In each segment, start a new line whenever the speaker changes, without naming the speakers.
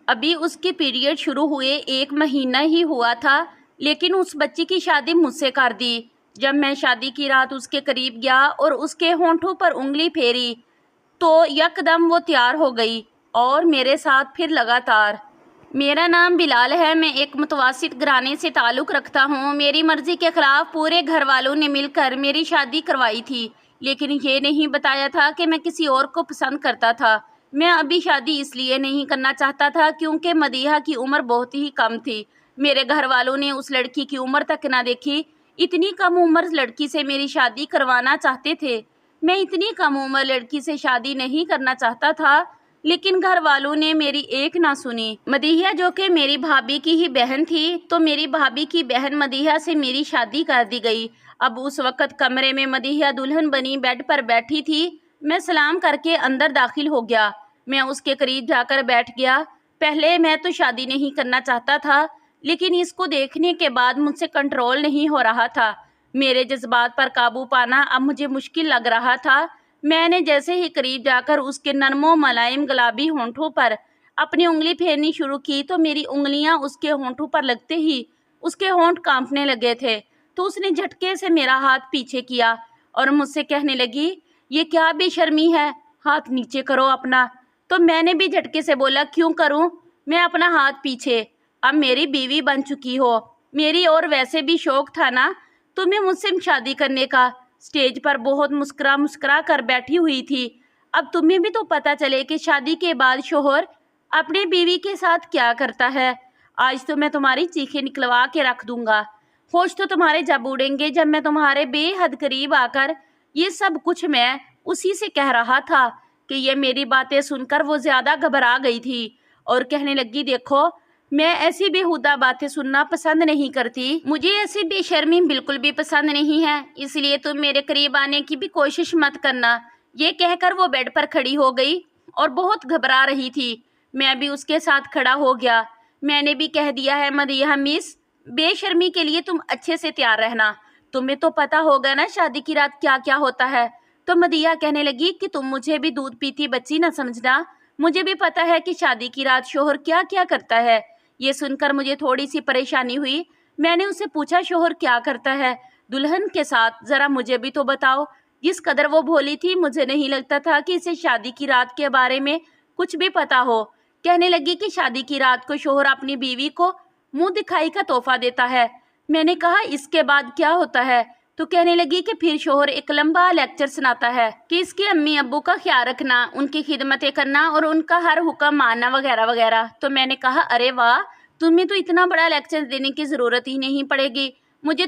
ابھی اس کی پیریڈ شروع ہوئے 1 مہینہ ہی ہوا تھا، لیکن اس بچی کی شادی مجھ سے کر دی۔ جب میں شادی کی رات اس کے قریب گیا اور اس کے ہونٹوں پر انگلی پھیری تو یکدم وہ تیار ہو گئی اور میرے ساتھ پھر لگاتار۔ میرا نام بلال ہے، میں ایک متوسط گھرانے سے تعلق رکھتا ہوں۔ میری مرضی کے خلاف پورے گھر والوں نے مل کر میری شادی کروائی تھی، لیکن یہ نہیں بتایا تھا کہ میں کسی اور کو پسند کرتا تھا۔ میں ابھی شادی اس لیے نہیں کرنا چاہتا تھا کیونکہ مدیحہ کی عمر بہت ہی کم تھی۔ میرے گھر والوں نے اس لڑکی کی عمر تک نہ دیکھی، اتنی کم عمر لڑکی سے میری شادی کروانا چاہتے تھے۔ میں اتنی کم عمر لڑکی سے شادی نہیں کرنا چاہتا تھا، لیکن گھر والوں نے میری ایک نہ سنی۔ مدیحہ جو کہ میری بھابھی کی ہی بہن تھی، تو میری بھابھی کی بہن مدیحہ سے میری شادی کر دی گئی۔ اب اس وقت کمرے میں مدیحہ دلہن بنی بیڈ پر بیٹھی تھی۔ میں سلام کر کے اندر داخل ہو گیا۔ میں اس کے قریب جا کر بیٹھ گیا۔ پہلے میں تو شادی نہیں کرنا چاہتا تھا، لیکن اس کو دیکھنے کے بعد مجھ سے کنٹرول نہیں ہو رہا تھا۔ میرے جذبات پر قابو پانا اب مجھے مشکل لگ رہا تھا۔ میں نے جیسے ہی قریب جا کر اس کے نرم و ملائم گلابی ہونٹوں پر اپنی انگلی پھیرنی شروع کی تو میری انگلیاں اس کے ہونٹوں پر لگتے ہی اس کے ہونٹ کانپنے لگے تھے۔ تو اس نے جھٹکے سے میرا ہاتھ پیچھے کیا اور مجھ سے کہنے لگی، یہ کیا بے شرمی ہے، ہاتھ نیچے کرو اپنا۔ تو میں نے بھی جھٹکے سے بولا، کیوں کروں میں اپنا ہاتھ پیچھے؟ اب میری بیوی بن چکی ہو، میری اور ویسے بھی شوق تھا نا تمہیں مجھ سے شادی کرنے کا۔ اسٹیج پر بہت مسکرا کر بیٹھی ہوئی تھی۔ اب تمہیں بھی تو پتہ چلے کہ شادی کے بعد شوہر اپنے بیوی کے ساتھ کیا کرتا ہے۔ آج تو میں تمہاری چیخیں نکلوا کے رکھ دوں گا۔ ہوش تو تمہارے جب اڑیں گے جب میں تمہارے بے حد قریب آ کر یہ سب کچھ میں اسی سے کہہ رہا تھا کہ یہ میری باتیں سن کر وہ زیادہ گھبرا گئی تھی اور کہنے لگی، دیکھو میں ایسی بیہودہ باتیں سننا پسند نہیں کرتی، مجھے ایسی بے شرمی بالکل بھی پسند نہیں ہے، اس لیے تم میرے قریب آنے کی بھی کوشش مت کرنا۔ یہ کہہ کر وہ بیڈ پر کھڑی ہو گئی اور بہت گھبرا رہی تھی۔ میں بھی اس کے ساتھ کھڑا ہو گیا۔ میں نے بھی کہہ دیا ہے، مدیحہ مس، بے شرمی کے لیے تم اچھے سے تیار رہنا، تمہیں تو پتہ ہوگا نا شادی کی رات کیا کیا ہوتا ہے۔ تو مدیحہ کہنے لگی کہ تم مجھے بھی دودھ پیتی بچی نہ سمجھنا، مجھے بھی پتہ ہے کہ شادی کی رات شوہر کیا کیا کرتا ہے۔ یہ سن کر مجھے تھوڑی سی پریشانی ہوئی۔ میں نے اسے پوچھا، شوہر کیا کرتا ہے دلہن کے ساتھ، ذرا مجھے بھی تو بتاؤ۔ جس قدر وہ بھولی تھی مجھے نہیں لگتا تھا کہ اسے شادی کی رات کے بارے میں کچھ بھی پتہ ہو۔ کہنے لگی کہ شادی کی رات کو شوہر اپنی بیوی کو منہ دکھائی کا تحفہ دیتا ہے۔ میں نے کہا، اس کے بعد کیا ہوتا ہے؟ تو کہنے لگی کہ پھر شوہر ایک لمبا لیکچر سناتا ہے کہ اس کے امی ابو کا خیال رکھنا، ان کی خدمتیں کرنا اور ان کا ہر حکم ماننا وغیرہ وغیرہ۔ تو میں نے کہا، ارے واہ، تمہیں تو اتنا بڑا لیکچر دینے کی ضرورت ہی نہیں پڑے گی،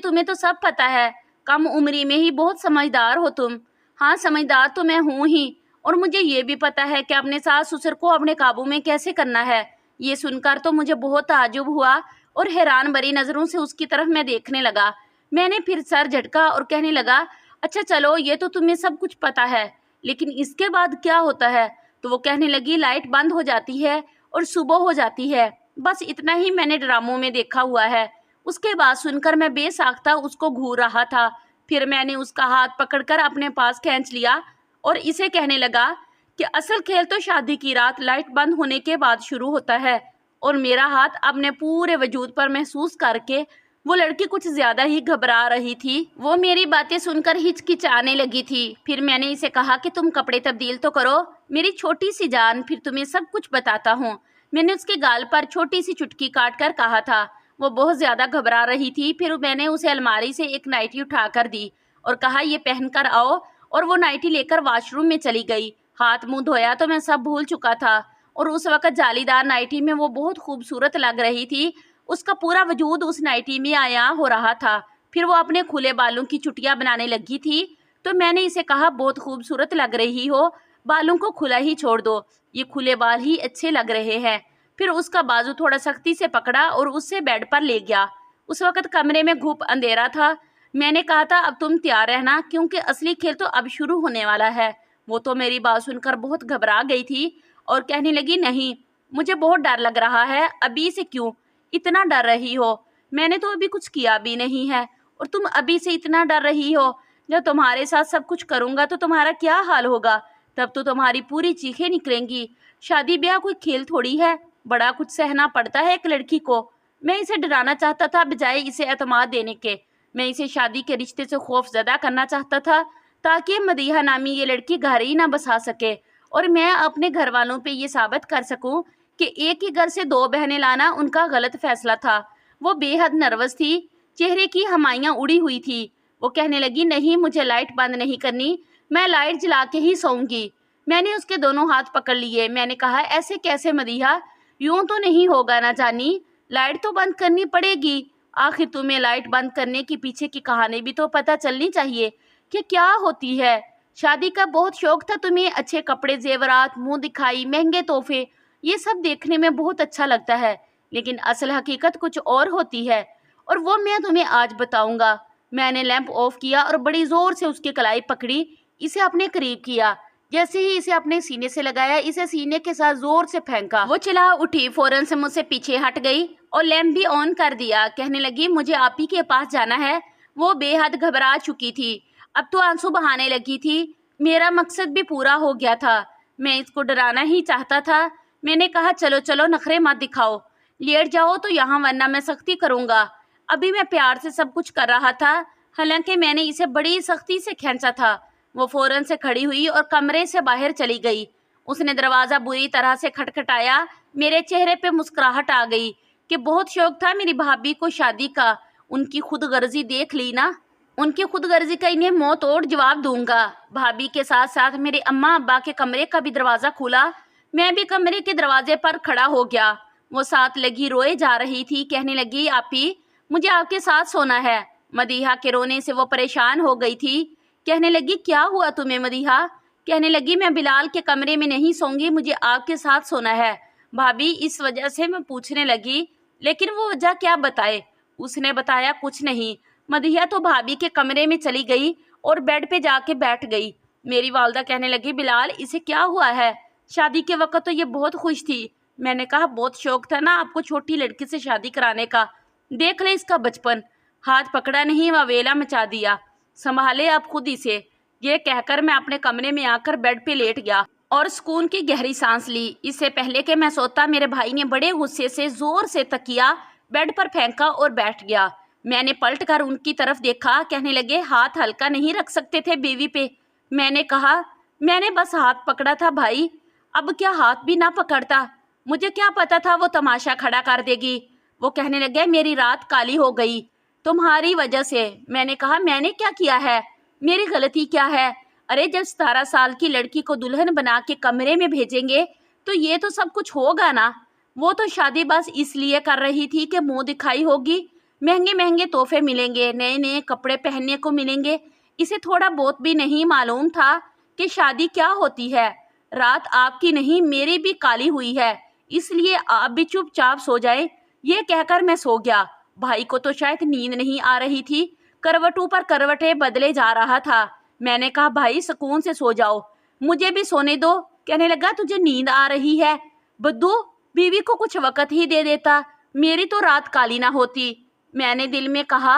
تمہیں تو سب پتہ ہے، کم عمری میں ہی بہت سمجھدار ہو تم۔ ہاں سمجھدار تو میں ہوں ہی، اور مجھے یہ بھی پتہ ہے کہ اپنے ساس سسر کو اپنے قابو میں کیسے کرنا ہے۔ یہ سن کر تو مجھے بہت تعجب ہوا اور حیران بری نظروں سے اس کی طرف میں دیکھنے لگا۔ میں نے پھر سر جھٹکا اور کہنے لگا، اچھا چلو یہ تو تمہیں سب کچھ پتہ ہے، لیکن اس کے بعد کیا ہوتا ہے؟ تو وہ کہنے لگی، لائٹ بند ہو جاتی ہے اور صبح ہو جاتی ہے، بس اتنا ہی میں نے ڈراموں میں دیکھا ہوا ہے۔ اس کے بعد سن کر میں بے ساختہ اس کو گھور رہا تھا۔ پھر میں نے اس کا ہاتھ پکڑ کر اپنے پاس کھینچ لیا اور اسے کہنے لگا کہ اصل کھیل تو شادی کی رات لائٹ بند ہونے کے بعد شروع ہوتا ہے۔ اور میرا ہاتھ اپنے پورے وجود پر محسوس کر کے وہ لڑکی کچھ زیادہ ہی گھبرا رہی تھی۔ وہ میری باتیں سن کر ہچکچانے لگی تھی۔ پھر میں نے اسے کہا کہ تم کپڑے تبدیل تو کرو میری چھوٹی سی جان، پھر تمہیں سب کچھ بتاتا ہوں۔ میں نے اس کے گال پر چھوٹی سی چٹکی کاٹ کر کہا تھا۔ وہ بہت زیادہ گھبرا رہی تھی۔ پھر میں نے اسے الماری سے ایک نائٹی اٹھا کر دی اور کہا، یہ پہن کر آؤ، اور وہ نائٹی لے کر واش روم میں چلی گئی۔ ہاتھ منہ دھویا تو میں سب بھول چکا تھا، اور اس وقت جالی دار نائٹی میں وہ بہت خوبصورت لگ رہی تھی۔ اس کا پورا وجود اس نائٹی میں عیاں ہو رہا تھا۔ پھر وہ اپنے کھلے بالوں کی چٹیاں بنانے لگی تھی۔ تو میں نے اسے کہا، بہت خوبصورت لگ رہی ہو، بالوں کو کھلا ہی چھوڑ دو، یہ کھلے بال ہی اچھے لگ رہے ہیں۔ پھر اس کا بازو تھوڑا سختی سے پکڑا اور اس سے بیڈ پر لے گیا۔ اس وقت کمرے میں گھوپ اندھیرا تھا۔ میں نے کہا تھا، اب تم تیار رہنا کیونکہ اصلی کھیل تو اب شروع ہونے والا ہے۔ وہ تو میری بات سن کر بہت گھبرا گئی تھی اور کہنے لگی، نہیں، مجھے بہت ڈر لگ رہا ہے۔ ابھی سے کیوں اتنا ڈر رہی ہو؟ میں نے تو ابھی کچھ کیا بھی نہیں ہے اور تم ابھی سے اتنا ڈر رہی ہو؟ جب تمہارے ساتھ سب کچھ کروں گا تو تمہارا کیا حال ہوگا؟ تب تو تمہاری پوری چیخیں نکلیں گی۔ شادی بیاہ کوئی کھیل تھوڑی ہے، बड़ा कुछ सहना पड़ता है एक लड़की को। मैं इसे डराना चाहता था बजाय इसे एतमाद देने के। मैं इसे शादी के रिश्ते से खौफजदा करना चाहता था ताकि मदीहा नामी ये लड़की घर ही ना बसा सके और मैं अपने घर वालों पे ये साबित कर सकूं कि एक ही घर से दो बहनें लाना उनका गलत फैसला था। वो बेहद नर्वस थी, चेहरे की हमाइयाँ उड़ी हुई थी। वो कहने लगी, नहीं, मुझे लाइट बंद नहीं करनी, मैं लाइट जला के ही सोऊंगी। मैंने उसके दोनों हाथ पकड़ लिए। मैंने कहा, ऐसे कैसे मदीहा, यूं तो नहीं होगा ना जानी, लाइट तो बंद करनी पड़ेगी। आखिर तुम्हें लाइट बंद करने के पीछे की कहानी भी तो पता चलनी चाहिए कि क्या होती है। शादी का बहुत शौक था तुम्हें, अच्छे कपड़े, जेवरात, मुंह दिखाई, महंगे तोहफे, ये सब देखने में बहुत अच्छा लगता है, लेकिन असल हकीकत कुछ और होती है और वो मैं तुम्हें आज बताऊंगा। मैंने लैंप ऑफ किया और बड़ी जोर से उसकी कलाई पकड़ी, इसे अपने करीब किया। जैसे ही इसे अपने सीने से लगाया, इसे सीने के साथ जोर से फेंका। वो चिल्ला उठी, फौरन से मुझसे पीछे हट गई और लैंप भी ऑन कर दिया। कहने लगी, मुझे आप ही के पास जाना है। वो बेहद घबरा चुकी थी, अब तो आंसू बहाने लगी थी। मेरा मकसद भी पूरा हो गया था, मैं इसको डराना ही चाहता था। मैंने कहा, चलो चलो, नखरे मत दिखाओ, लेट जाओ तो यहाँ, वरना मैं सख्ती करूँगा। अभी मैं प्यार से सब कुछ कर रहा था, हालांकि मैंने इसे बड़ी सख्ती से खींचा था। वो फौरन से खड़ी हुई और कमरे से बाहर चली गई। उसने दरवाज़ा बुरी तरह से खटखटाया। मेरे चेहरे पे मुस्कुराहट आ गई कि बहुत शौक था मेरी भाभी को शादी का। उनकी खुदगर्जी देख ली ना, उनकी खुदगर्जी का इन्हें मुंह तोड़ जवाब दूंगा। भाभी के साथ साथ मेरे अम्मा अब्बा के कमरे का भी दरवाज़ा खुला। मैं भी कमरे के दरवाजे पर खड़ा हो गया। वो साथ लगी रोए जा रही थी। कहने लगी, आपी, मुझे आपके साथ सोना है। मदीहा के रोने से वो परेशान हो गई थी। कहने लगी, क्या हुआ तुम्हें मदीहा? कहने लगी, मैं बिलाल के कमरे में नहीं सोऊंगी, मुझे आपके साथ सोना है। भाभी, इस वजह से मैं पूछने लगी, लेकिन वो वजह क्या बताए? उसने बताया, कुछ नहीं। मदीहा तो भाभी के कमरे में चली गई और बेड पे जाके बैठ गई। मेरी वालदा कहने लगी, बिलाल, इसे क्या हुआ है? शादी के वक्त तो ये बहुत खुश थी। मैंने कहा, बहुत शौक था ना आपको छोटी लड़की से शादी कराने का, देख ले इसका बचपन। हाथ पकड़ा नहीं, वावेला मचा दिया, संभाले आप खुद इसे। ये कहकर मैं अपने कमरे में आकर बेड पे लेट गया और सुकून की गहरी सांस ली। इससे पहले कि मैं सोता, मेरे भाई ने बड़े गुस्से से जोर से तकिया बेड पर फेंका और बैठ गया। मैंने पलट कर उनकी तरफ देखा। कहने लगे, हाथ हल्का नहीं रख सकते थे बीवी पे? मैंने कहा, मैंने बस हाथ पकड़ा था भाई, अब क्या हाथ भी ना पकड़ता? मुझे क्या पता था वो तमाशा खड़ा कर देगी। वो कहने लगे, मेरी रात काली हो गई तुम्हारी वजह से। मैंने कहा, मैंने क्या किया है? मेरी गलती क्या है? अरे, जब 17 साल की लड़की को दुल्हन बना के कमरे में भेजेंगे तो ये तो सब कुछ होगा ना। वो तो शादी बस इसलिए कर रही थी कि मुंह दिखाई होगी, महंगे महंगे तोहफे मिलेंगे, नए नए कपड़े पहनने को मिलेंगे। इसे थोड़ा बहुत भी नहीं मालूम था कि शादी क्या होती है। रात आपकी नहीं, मेरी भी काली हुई है, इसलिए आप भी चुपचाप सो जाए। ये कहकर मैं सो गया। भाई को तो शायद नींद नहीं आ रही थी, करवटों पर करवटें बदले जा रहा था। मैंने कहा, भाई सुकून से सो जाओ, मुझे भी सोने दो। कहने लगा, तुझे नींद आ रही है? बद्दू, बीवी को कुछ वक़्त ही दे देता, मेरी तो रात काली ना होती। मैंने दिल में कहा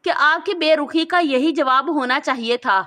कि आपकी बेरुखी का यही जवाब होना चाहिए था।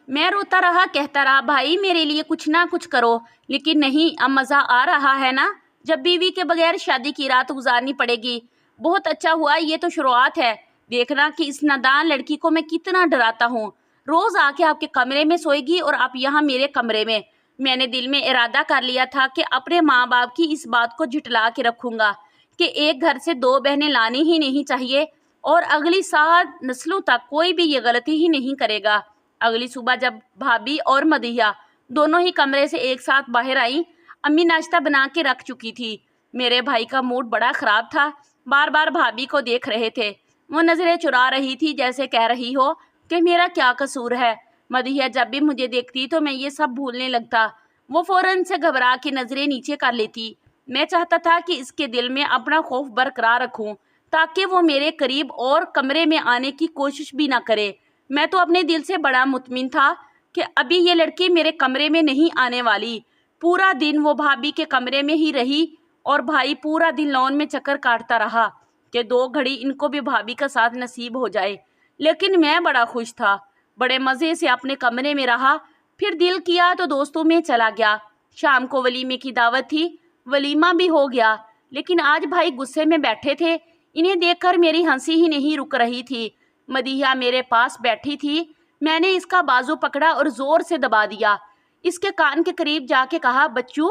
मैं रोता रहा, कहता रहा, भाई मेरे लिए कुछ ना कुछ करो। लेकिन नहीं, अब मज़ा आ रहा है ना, जब बीवी के बगैर शादी की रात गुजारनी पड़ेगी। बहुत अच्छा हुआ, ये तो शुरुआत है। देखना कि इस नादान लड़की को मैं कितना डराता हूँ। रोज़ आके आपके कमरे में सोएगी और आप यहाँ मेरे कमरे में। मैंने दिल में इरादा कर लिया था कि अपने माँ बाप की इस बात को झुठला के रखूँगा कि एक घर से दो बहनें लानी ही नहीं चाहिए और अगली 7 नस्लों तक कोई भी ये गलती ही नहीं करेगा। अगली सुबह जब भाभी और मदीहा दोनों ही कमरे से एक साथ बाहर आई, अम्मी नाश्ता बना के रख चुकी थी। मेरे भाई का मूड बड़ा ख़राब था, बार बार भाभी को देख रहे थे। वो नज़रें चुरा रही थी, जैसे कह रही हो कि मेरा क्या कसूर है। मदीहा जब भी मुझे देखती तो मैं ये सब भूलने लगता। वो फ़ौरन से घबरा के नज़रें नीचे कर लेती। मैं चाहता था कि इसके दिल में अपना खौफ बरकरार रखूं ताकि वो मेरे करीब और कमरे में आने की कोशिश भी ना करे। मैं तो अपने दिल से बड़ा मुतमिन था कि अभी ये लड़की मेरे कमरे में नहीं आने वाली। पूरा दिन वो भाभी के कमरे में ही रही और भाई पूरा दिन लॉन में चक्कर काटता रहा कि 2 घड़ी इनको भी भाभी का साथ नसीब हो जाए। लेकिन मैं बड़ा खुश था, बड़े मज़े से अपने कमरे में रहा। फिर दिल किया तो दोस्तों में चला गया। शाम को वलीमे की दावत थी, वलीमा भी हो गया। लेकिन आज भाई गुस्से में बैठे थे। इन्हें देखकर मेरी हंसी ही नहीं रुक रही थी। मदीहा मेरे पास बैठी थी। मैंने इसका बाजू पकड़ा और जोर से दबा दिया। इसके कान के करीब जाके कहा, बच्चू,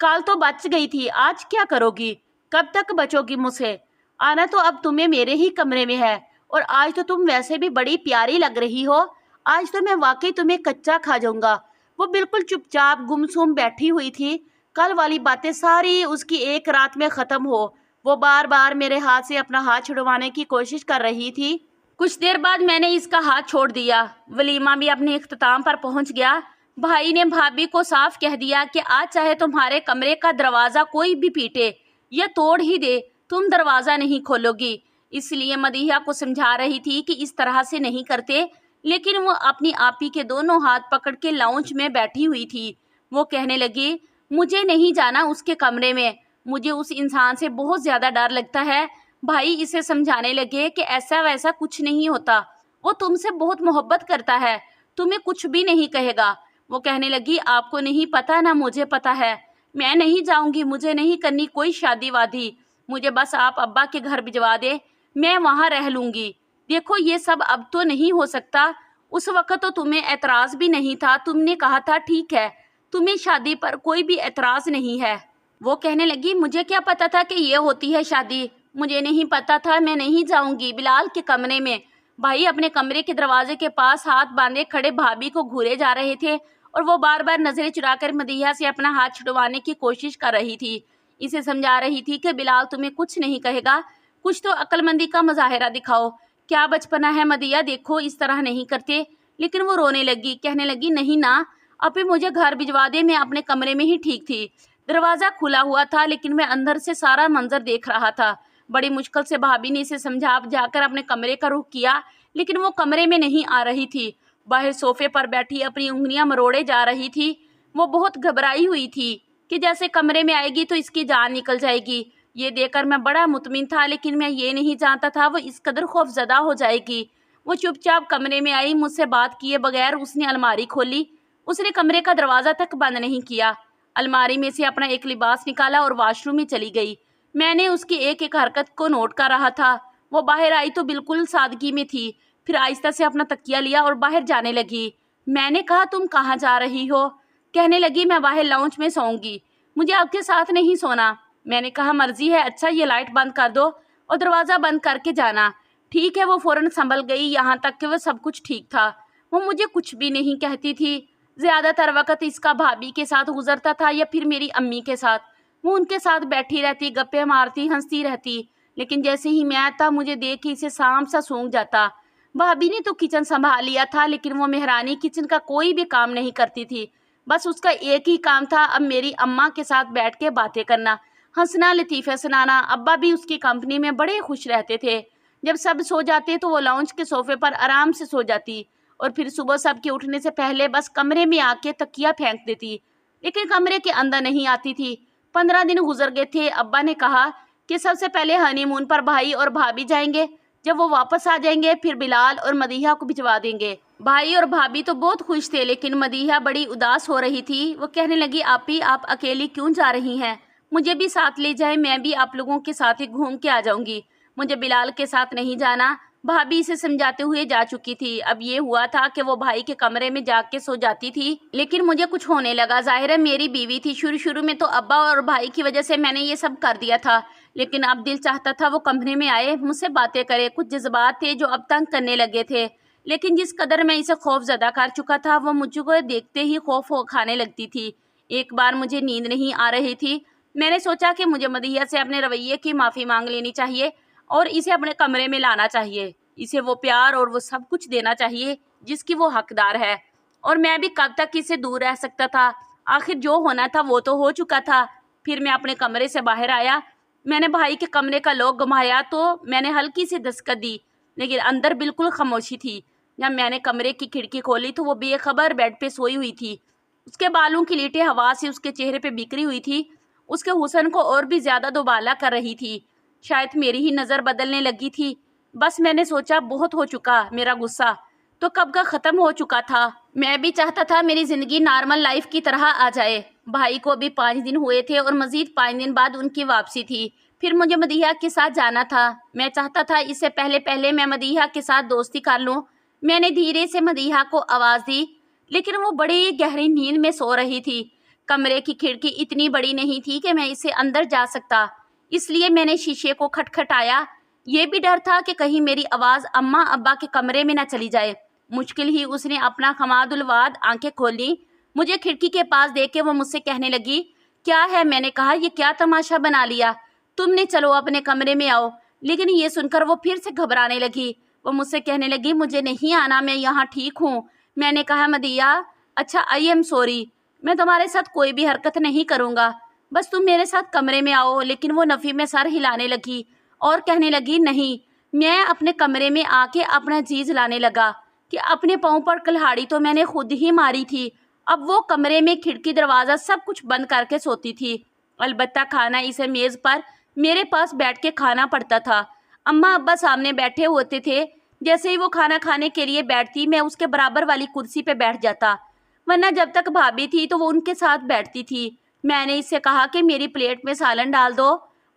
कल तो बच गई थी, आज क्या करोगी? कब तक बचोगी मुझसे? आना तो अब तुम्हें मेरे ही कमरे में है, और आज तो तुम वैसे भी बड़ी प्यारी लग रही हो। आज तो मैं वाकई तुम्हें कच्चा खा जाऊंगा। वो बिल्कुल चुपचाप गुमसुम बैठी हुई थी। कल वाली बातें सारी उसकी एक रात में खत्म हो। वो बार बार मेरे हाथ से अपना हाथ छुड़वाने की कोशिश कर रही थी। कुछ देर बाद मैंने इसका हाथ छोड़ दिया। वलीमा भी अपने इख्तिताम पर पहुंच गया। भाई ने भाभी को साफ कह दिया कि आज चाहे तुम्हारे कमरे का दरवाज़ा कोई भी पीटे या तोड़ ही दे, तुम दरवाज़ा नहीं खोलोगी। इसलिए मदीहा को समझा रही थी कि इस तरह से नहीं करते, लेकिन वो अपनी आपी के दोनों हाथ पकड़ के लाउंज में बैठी हुई थी। वो कहने लगी, मुझे नहीं जाना उसके कमरे में, मुझे उस इंसान से बहुत ज़्यादा डर लगता है। भाई इसे समझाने लगे कि ऐसा वैसा कुछ नहीं होता, वो तुमसे बहुत मोहब्बत करता है, तुम्हें कुछ भी नहीं कहेगा। वो कहने लगी, आपको नहीं पता ना मुझे पता है, मैं नहीं जाऊंगी, मुझे नहीं करनी कोई शादी वादी, मुझे बस आप अब्बा के घर भिजवा दे, मैं वहाँ रह लूँगी। देखो ये सब अब तो नहीं हो सकता, उस वक्त तो तुम्हें एतराज़ भी नहीं था, तुमने कहा था ठीक है, तुम्हें शादी पर कोई भी एतराज़ नहीं है। वो कहने लगी, मुझे क्या पता था कि ये होती है शादी, मुझे नहीं पता था, मैं नहीं जाऊंगी बिलाल के कमरे में। भाई अपने कमरे के दरवाजे के पास हाथ बांधे खड़े भाभी को घूरे जा रहे थे और वो बार बार नजरें चुराकर मदीहा से अपना हाथ छुड़वाने की कोशिश कर रही थी। इसे समझा रही थी कि बिलाल तुम्हें कुछ नहीं कहेगा, कुछ तो अक्लमंदी का मुजाहिरा दिखाओ, क्या बचपना है मदीहा, देखो इस तरह नहीं करते। लेकिन वो रोने लगी, कहने लगी, नहीं ना अभी मुझे घर भिजवा दे, मैं अपने कमरे में ही ठीक थी। दरवाज़ा खुला हुआ था लेकिन मैं अंदर से सारा मंजर देख रहा था। बड़ी मुश्किल से भाभी ने इसे समझा जाकर अपने कमरे का रुख किया, लेकिन वो कमरे में नहीं आ रही थी। बाहर सोफे पर बैठी अपनी उंगलियां मरोड़े जा रही थी। वो बहुत घबराई हुई थी कि जैसे कमरे में आएगी तो इसकी जान निकल जाएगी। ये देखकर मैं बड़ा मुतमिन था, लेकिन मैं ये नहीं जानता था वो इस कदर खौफजदा हो जाएगी। वो चुपचाप कमरे में आई, मुझसे बात किए बगैर उसने अलमारी खोली। उसने कमरे का दरवाज़ा तक बंद नहीं किया। अलमारी में से अपना एक लिबास निकाला और वॉशरूम में चली गई। मैंने उसकी एक एक हरकत को नोट कर रहा था। वो बाहर आई तो बिल्कुल सादगी में थी, फिर आहिस्ता से अपना तकिया लिया और बाहर जाने लगी। मैंने कहा, तुम कहाँ जा रही हो? कहने लगी, मैं बाहर लाउंज में सोऊंगी, मुझे आपके साथ नहीं सोना। मैंने कहा, मर्जी है, अच्छा ये लाइट बंद कर दो और दरवाज़ा बंद करके जाना। ठीक है। वो फ़ौरन संभल गई, यहाँ तक कि वो सब कुछ ठीक था। वो मुझे कुछ भी नहीं कहती थी। ज़्यादातर वक्त इसका भाभी के साथ गुजरता था या फिर मेरी अम्मी के साथ। वो उनके साथ बैठी रहती, गप्पे मारती, हंसती रहती, लेकिन जैसे ही मैं आता मुझे देख के इसे सांप सा सूंघ जाता। भाभी ने तो किचन संभाल लिया था, लेकिन वो मेहरानी किचन का कोई भी काम नहीं करती थी। बस उसका एक ही काम था, अब मेरी अम्मा के साथ बैठ के बातें करना, हंसना, लतीफ़े सुनाना। अब्बा भी उसकी कंपनी में बड़े खुश रहते थे। जब सब सो जाते तो वो लाउंज के सोफे पर आराम से सो जाती और फिर सुबह सबके उठने से पहले बस कमरे में आके तकिया फेंक देती, लेकिन कमरे के अंदर नहीं आती थी। 15 दिन गुजर गए थे। अब्बा ने कहा कि सबसे पहले हनीमून पर भाई और भाभी जाएंगे, जब वो वापस आ जाएंगे फिर बिलाल और मदीहा को भिजवा देंगे। भाई और भाभी तो बहुत खुश थे, लेकिन मदीहा बड़ी उदास हो रही थी। वो कहने लगी, आपी आप अकेली क्यों जा रही हैं? मुझे भी साथ ले जाए, मैं भी आप लोगों के साथ ही घूम के आ जाऊंगी, मुझे बिलाल के साथ नहीं जाना। भाभी इसे समझाते हुए जा चुकी थी। अब ये हुआ था कि वो भाई के कमरे में जाके सो जाती थी, लेकिन मुझे कुछ होने लगा। जाहिर है मेरी बीवी थी, शुरू में तो अब्बा और भाई की वजह से मैंने ये सब कर दिया था, लेकिन अब दिल चाहता था वो कमरे में आए, मुझसे बातें करे। कुछ जज्बात थे जो अब तंग करने लगे थे, लेकिन जिस कदर मैं इसे खौफजदा कर चुका था वो मुझको देखते ही खौफ खाने लगती थी। एक बार मुझे नींद नहीं आ रही थी। मैंने सोचा कि मुझे मदीहा से अपने रवैये की माफ़ी मांग लेनी चाहिए और इसे अपने कमरे में लाना चाहिए। इसे वो प्यार और वो सब कुछ देना चाहिए जिसकी वो हकदार है, और मैं भी कब तक इससे दूर रह सकता था। आखिर जो होना था वो तो हो चुका था। फिर मैं अपने कमरे से बाहर आया। मैंने भाई के कमरे का लॉक घुमाया तो मैंने हल्की सी दस्तक दी, लेकिन अंदर बिल्कुल खामोशी थी। जब मैंने कमरे की खिड़की खोली तो वो बेखबर बेड पे सोई हुई थी। उसके बालों की लीटें हवा से उसके चेहरे पे बिखरी हुई थी, उसके हुस्न को और भी ज़्यादा दुबाला कर रही थी। शायद मेरी ही नज़र बदलने लगी थी। बस मैंने सोचा, बहुत हो चुका मेरा गुस्सा, तो कब का ख़त्म हो चुका था। मैं भी चाहता था मेरी ज़िंदगी नॉर्मल लाइफ की तरह आ जाए। भाई को अभी 5 दिन हुए थे और मज़ीद 5 दिन बाद उनकी वापसी थी। फिर मुझे मदीहा के साथ जाना था। मैं चाहता था इससे पहले मैं मदीहा के साथ दोस्ती कर लूँ। मैंने धीरे से मदीहा को आवाज़ दी, लेकिन वो बड़ी गहरी नींद में सो रही थी। कमरे की खिड़की इतनी बड़ी नहीं थी कि मैं इससे अंदर जा सकता, इसलिए मैंने शीशे को खटखटाया। ये भी डर था कि कहीं मेरी आवाज़ अम्मा अब्बा के कमरे में न चली जाए। मुश्किल ही उसने अपना खमादुलवाद आंखें खोली। मुझे खिड़की के पास देख के वो मुझसे कहने लगी, क्या है? मैंने कहा, ये क्या तमाशा बना लिया तुमने, चलो अपने कमरे में आओ। लेकिन ये सुनकर वो फिर से घबराने लगी। वो मुझसे कहने लगी, मुझे नहीं आना, मैं यहाँ ठीक हूँ। मैंने कहा, मदिया, अच्छा, आई एम सॉरी, मैं तुम्हारे साथ कोई भी हरकत नहीं करूँगा, बस तुम मेरे साथ कमरे में आओ। लेकिन वो नफ़ी में सर हिलाने लगी और कहने लगी, नहीं। मैं अपने कमरे में आके अपना जी जलाने लगा कि अपने पाँव पर कुल्हाड़ी तो मैंने खुद ही मारी थी। अब वो कमरे में खिड़की दरवाज़ा सब कुछ बंद करके सोती थी। अलबत्ता खाना इसे मेज़ पर मेरे पास बैठ के खाना पड़ता था। अम्मा अब्बा सामने बैठे होते थे। जैसे ही वो खाना खाने के लिए बैठती, मैं उसके बराबर वाली कुर्सी पे बैठ जाता, वरना जब तक भाभी थी तो वो उनके साथ बैठती थी। मैंने इससे कहा कि मेरी प्लेट में सालन डाल दो।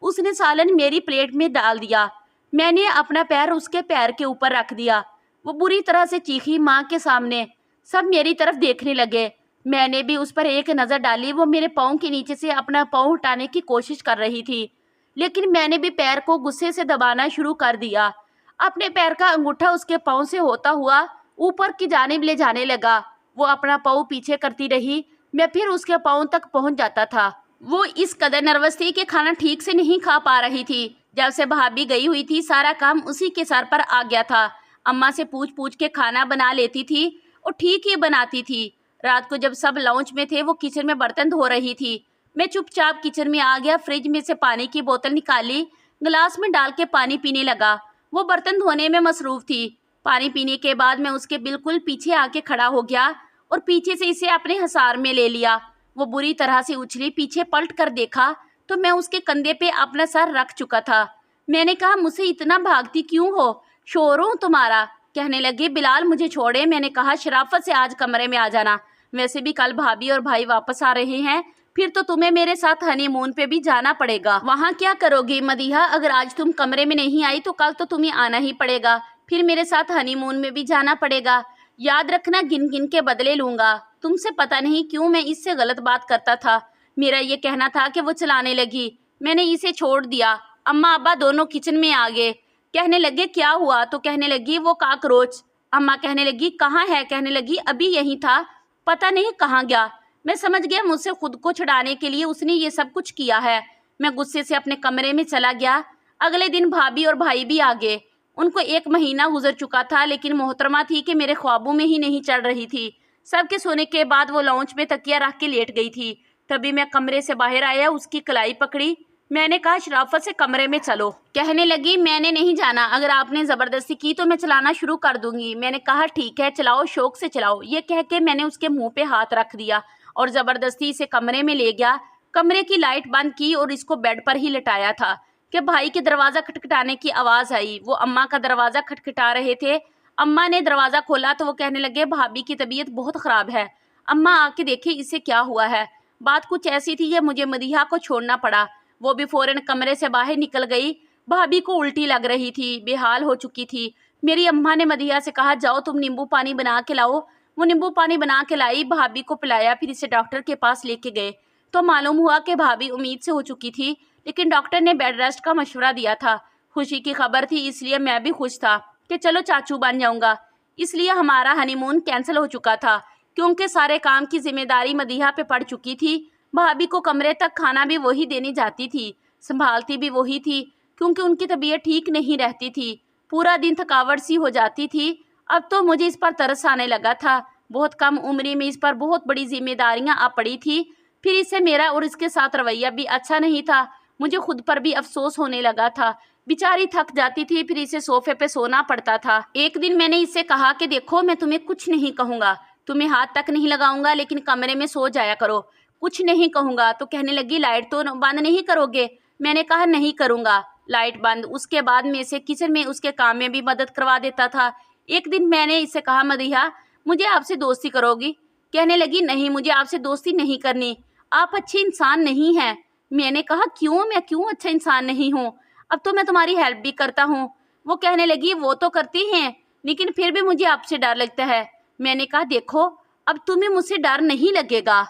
उसने सालन मेरी प्लेट में डाल दिया। मैंने अपना पैर उसके पैर के ऊपर रख दिया। वो बुरी तरह से चीखी माँ के सामने। सब मेरी तरफ देखने लगे। मैंने भी उस पर एक नज़र डाली। वो मेरे पाँव के नीचे से अपना पाँव उठाने की कोशिश कर रही थी, लेकिन मैंने भी पैर को गुस्से से दबाना शुरू कर दिया। अपने पैर का अंगूठा उसके पाँव से होता हुआ ऊपर की जानिब ले जाने लगा। वो अपना पाँव पीछे करती रही। मैं फिर उसके पाँव तक पहुंच जाता था। वो इस कदर नर्वस थी कि खाना ठीक से नहीं खा पा रही थी। जब से भाभी गई हुई थी, सारा काम उसी के सर पर आ गया था। अम्मा से पूछ पूछ के खाना बना लेती थी और ठीक ही बनाती थी। रात को जब सब लॉन्च में थे, वो किचन में बर्तन धो रही थी। मैं चुपचाप किचन में आ गया, फ्रिज में से पानी की बोतल निकाली, गिलास में डाल के पानी पीने लगा। वो बर्तन धोने में मसरूफ़ थी। पानी पीने के बाद मैं उसके बिल्कुल पीछे आके खड़ा हो गया और पीछे से इसे अपने हिसार में ले लिया। वो बुरी तरह से उछली। पीछे पलट कर देखा तो मैं उसके कंधे पे अपना सर रख चुका था। मैंने कहा, मुझसे इतना भागती क्यों हो? शोर हूँ तुम्हारा? कहने लगी, बिलाल मुझे छोड़े। मैंने कहा, शराफत से आज कमरे में आ जाना। वैसे भी कल भाभी और भाई वापस आ रहे हैं, फिर तो तुम्हें मेरे साथ हनीमून पे भी जाना पड़ेगा। वहाँ क्या करोगी मदीहा? अगर आज तुम कमरे में नहीं आई तो कल तो तुम्हें आना ही पड़ेगा, फिर मेरे साथ हनीमून में भी जाना पड़ेगा। याद रखना, गिन गिन के बदले लूँगा। तुमसे पता नहीं क्यों मैं इससे गलत बात करता था। मेरा ये कहना था कि वो चलाने लगी। मैंने इसे छोड़ दिया। अम्मा अब्बा दोनों किचन में आ गए। कहने लगे, क्या हुआ? तो कहने लगी, वो काकरोच। अम्मा कहने लगी, कहाँ है? कहने लगी, अभी यहीं था, पता नहीं कहाँ गया। मैं समझ गया मुझसे खुद को छुड़ाने के लिए उसने ये सब कुछ किया है। मैं गुस्से से अपने कमरे में चला गया। अगले दिन भाभी और भाई भी आ गए। उनको 1 महीना गुजर चुका था, लेकिन मोहतरमा थी कि मेरे ख्वाबों में ही नहीं चढ़ रही थी। सबके सोने के बाद वो लाउंज में तकिया रख के लेट गई थी। तभी मैं कमरे से बाहर आया, उसकी कलाई पकड़ी। मैंने कहा, शराफत से कमरे में चलो। कहने लगी, मैंने नहीं जाना, अगर आपने ज़बरदस्ती की तो मैं चलाना शुरू कर दूंगी। मैंने कहा, ठीक है चलाओ, शौक से चलाओ। ये कह के मैंने उसके मुंह पे हाथ रख दिया और ज़बरदस्ती इसे कमरे में ले गया। कमरे की लाइट बंद की और इसको बेड पर ही लिटाया था कि भाई के दरवाज़ा खटखटाने की आवाज़ आई। वो अम्मा का दरवाज़ा खटखटा रहे थे। अम्मा ने दरवाज़ा खोला तो वो कहने लगे, भाभी की तबीयत बहुत ख़राब है, अम्मा आके देखिए इससे क्या हुआ है। बात कुछ ऐसी थी कि मुझे मदीहा को छोड़ना पड़ा। वो भी फ़ौरन कमरे से बाहर निकल गई। भाभी को उल्टी लग रही थी, बेहाल हो चुकी थी। मेरी अम्मा ने मदीहा से कहा, जाओ तुम नींबू पानी बना के लाओ। वो नींबू पानी बना के लाई, भाभी को पिलाया, फिर इसे डॉक्टर के पास लेके गए तो मालूम हुआ कि भाभी उम्मीद से हो चुकी थी, लेकिन डॉक्टर ने बेड रेस्ट का मशवरा दिया था। खुशी की खबर थी, इसलिए मैं भी खुश था कि चलो चाचू बन जाऊंगा। इसलिए हमारा हनीमून कैंसिल हो चुका था, क्योंकि सारे काम की जिम्मेदारी मदीहा पे पड़ चुकी थी। भाभी को कमरे तक खाना भी वही देनी जाती थी, संभालती भी वही थी, क्योंकि उनकी तबीयत ठीक नहीं रहती थी। पूरा दिन थकावट सी हो जाती थी। अब तो मुझे इस पर तरस आने लगा था। बहुत कम उम्र में इस पर बहुत बड़ी जिम्मेदारियां आ पड़ी थी। फिर इससे मेरा और इसके साथ रवैया भी अच्छा नहीं था। मुझे खुद पर भी अफसोस होने लगा था। बेचारी थक जाती थी, फिर इसे सोफे पे सोना पड़ता था। एक दिन मैंने इससे कहा कि देखो, मैं तुम्हें कुछ नहीं कहूँगा, तुम्हें हाथ तक नहीं लगाऊंगा, लेकिन कमरे में सो जाया करो, कुछ नहीं कहूँगा। तो कहने लगी, लाइट तो बंद नहीं करोगे? मैंने कहा, नहीं करूँगा। लाइट बंद। उसके बाद मैं इसे किचन में उसके काम में भी मदद करवा देता था। एक दिन मैंने इससे कहा, मदीहा मुझे आपसे दोस्ती करोगी? कहने लगी, नहीं मुझे आपसे दोस्ती नहीं करनी, आप अच्छे इंसान नहीं हैं। मैंने कहा, क्यों? मैं क्यों अच्छा इंसान नहीं हूँ? अब तो मैं तुम्हारी हेल्प भी करता हूँ। वो कहने लगी, वो तो करती हैं, लेकिन फिर भी मुझे आपसे डर लगता है। मैंने कहा, देखो अब तुम्हें मुझसे डर नहीं लगेगा,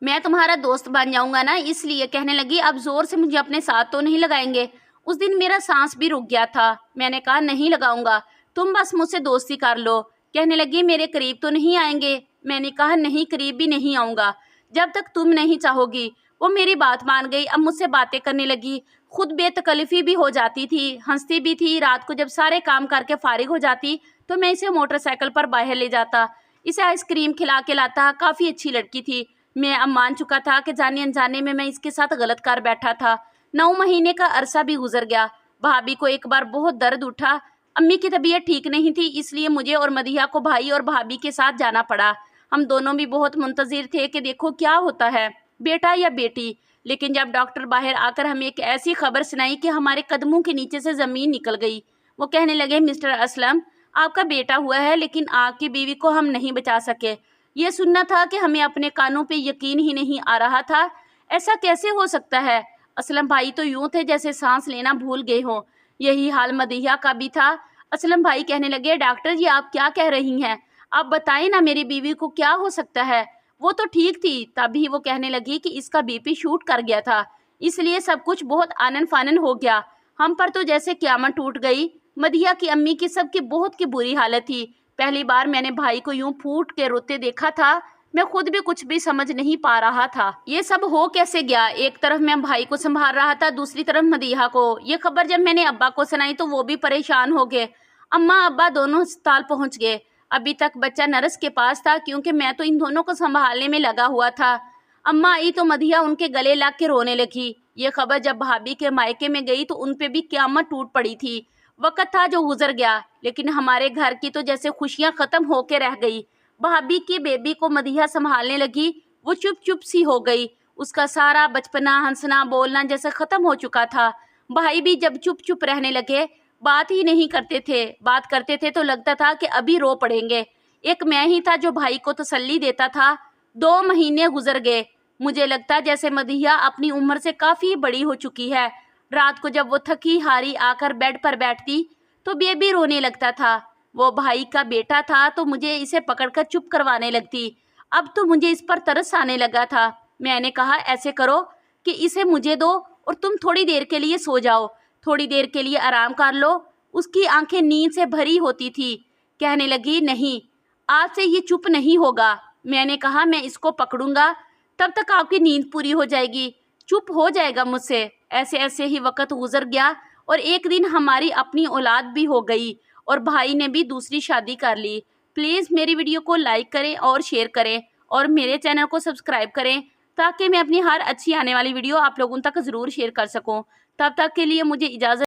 मैं तुम्हारा दोस्त बन जाऊंगा ना, इसलिए। कहने लगी, अब जोर से मुझे अपने साथ तो नहीं लगाएंगे? उस दिन मेरा सांस भी रुक गया था। मैंने कहा, नहीं लगाऊंगा, तुम बस मुझसे दोस्ती कर लो। कहने लगी, मेरे करीब तो नहीं आएंगे? मैंने कहा, नहीं, करीब भी नहीं आऊंगा जब तक तुम नहीं चाहोगी। वो मेरी बात मान गई, अब मुझसे बातें करने लगी। खुद बेतकल्लफी भी हो जाती थी, हंसती भी थी। रात को जब सारे काम करके फारिग हो जाती तो मैं इसे मोटरसाइकिल पर बाहर ले जाता, इसे आइसक्रीम खिला के लाता। काफ़ी अच्छी लड़की थी। मैं अब मान चुका था कि जाने अनजाने में मैं इसके साथ गलत कर बैठा था। 9 महीने का अरसा भी गुजर गया। भाभी को एक बार बहुत दर्द उठा। अम्मी की तबीयत ठीक नहीं थी, इसलिए मुझे और मदीहा को भाई और भाभी के साथ जाना पड़ा। हम दोनों भी बहुत मुंतजिर थे कि देखो क्या होता है, बेटा या बेटी। लेकिन जब डॉक्टर बाहर आकर हमें एक ऐसी खबर सुनाई कि हमारे कदमों के नीचे से ज़मीन निकल गई। वो कहने लगे, मिस्टर असलम आपका बेटा हुआ है, लेकिन आपकी बीवी को हम नहीं बचा सके। ये सुनना था कि हमें अपने कानों पे यकीन ही नहीं आ रहा था। ऐसा कैसे हो सकता है? असलम भाई तो यूं थे जैसे सांस लेना भूल गए हों। यही हाल मदीहा का भी था। असलम भाई कहने लगे, डॉक्टर जी आप क्या कह रही हैं? आप बताएं ना, मेरी बीवी को क्या हो सकता है? वो तो ठीक थी। तभी वो कहने लगी कि इसका बीपी शूट कर गया था, इसलिए सब कुछ बहुत आनन फानन हो गया। हम पर तो जैसे क़यामत टूट गई। मदीहा की अम्मी की सबकी बहुत की बुरी हालत थी। पहली बार मैंने भाई को यूं फूट के रोते देखा था। मैं खुद भी कुछ भी समझ नहीं पा रहा था, ये सब हो कैसे गया। एक तरफ मैं भाई को संभाल रहा था, दूसरी तरफ मदीहा को। ये खबर जब मैंने अब्बा को सुनाई तो वो भी परेशान हो गए। अम्मा अब्बा दोनों अस्पताल पहुंच गए। अभी तक बच्चा नर्स के पास था, क्योंकि मैं तो इन दोनों को संभालने में लगा हुआ था। अम्मा आई तो मदीहा उनके गले लग के रोने लगी। ये खबर जब भाभी के मायके में गई तो उन पे भी क़यामत टूट पड़ी थी। वक्त था जो गुजर गया, लेकिन हमारे घर की तो जैसे खुशियां खत्म होके रह गई। भाभी की बेबी को मदीहा संभालने लगी। वो चुप चुप सी हो गई। उसका सारा बचपना, हंसना, बोलना जैसे खत्म हो चुका था। भाई भी जब चुप चुप रहने लगे, बात ही नहीं करते थे। बात करते थे तो लगता था कि अभी रो पड़ेंगे। एक मैं ही था जो भाई को तसल्ली देता था। 2 महीने गुजर गए। मुझे लगता जैसे मदीहा अपनी उम्र से काफ़ी बड़ी हो चुकी है। रात को जब वो थकी हारी आकर बेड पर बैठती तो बेबी रोने लगता था। वो भाई का बेटा था तो मुझे इसे पकड़कर चुप करवाने लगती। अब तो मुझे इस पर तरस आने लगा था। मैंने कहा, ऐसे करो कि इसे मुझे दो और तुम थोड़ी देर के लिए सो जाओ, थोड़ी देर के लिए आराम कर लो। उसकी आंखें नींद से भरी होती थी। कहने लगी, नहीं आज से ये चुप नहीं होगा। मैंने कहा, मैं इसको पकड़ूंगा, तब तक आपकी नींद पूरी हो जाएगी, चुप हो जाएगा मुझसे। ऐसे ऐसे ही वक्त गुजर गया और एक दिन हमारी अपनी औलाद भी हो गई और भाई ने भी दूसरी शादी कर ली। प्लीज़ मेरी वीडियो को लाइक करें और शेयर करें और मेरे चैनल को सब्सक्राइब करें, ताकि मैं अपनी हर अच्छी आने वाली वीडियो आप लोगों तक ज़रूर शेयर कर सकूं। तब तक के लिए मुझे इजाज़त